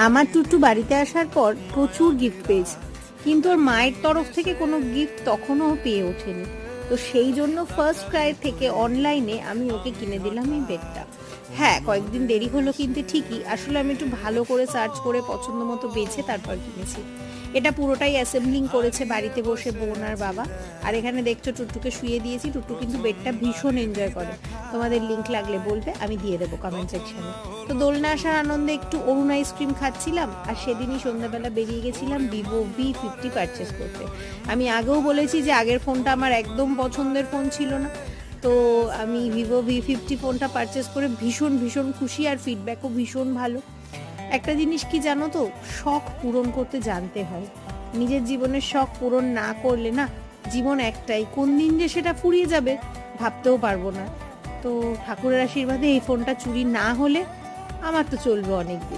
আমার টুট্টু বাড়িতে আসার পর প্রচুর গিফট পেয়েছে, কিন্তু ওর মায়ের তরফ থেকে কোনো গিফট তখনও পেয়ে ওঠেনি। তো সেই জন্য ফার্স্ট ক্রাই থেকে অনলাইনে আমি ওকে কিনে দিলাম এই বেডটা। হ্যাঁ, কয়েকদিন দেরি হলো কিন্তু ঠিকই, আসলে আমি একটু ভালো করে সার্চ করে পছন্দ মতো বেছে তারপর কিনেছি। এটা পুরোটাই অ্যাসেম্বলিং করেছে বাড়িতে বসে বোন আর বাবা। আর এখানে দেখছো টুট্টুকে শুয়ে দিয়েছি, টুট্টু কিন্তু বেডটা ভীষণ এনজয় করে। তোমাদের লিঙ্ক লাগলে বলবে, আমি দিয়ে দেবো কমেন্ট সেকশনে। তো দোলনা আসার আনন্দে একটু অরুণ আইসক্রিম খাচ্ছিলাম, আর সেদিনই সন্ধ্যাবেলা বেরিয়ে গেছিলাম ভিভো V50 পারচেস করতে। আমি আগেও বলেছি যে আগের ফোনটা আমার একদম পছন্দের ফোন ছিল না, তো আমি ভিভো V50 ফোনটা পারচেস করে ভীষণ ভীষণ খুশি, আর ফিডব্যাকও ভীষণ ভালো। একটা জিনিস কি জানো তো, শখ পূরণ করতে জানতে হয়। নিজের জীবনের শখ পূরণ না করলে না, জীবন একটাই, কোন দিন যে সেটা ফুরিয়ে যাবে ভাবতেও পারবো না। তো ঠাকুরের আশীর্বাদে এই ফোনটা চুরি না হলে আমার তো চলবে অনেক দিন।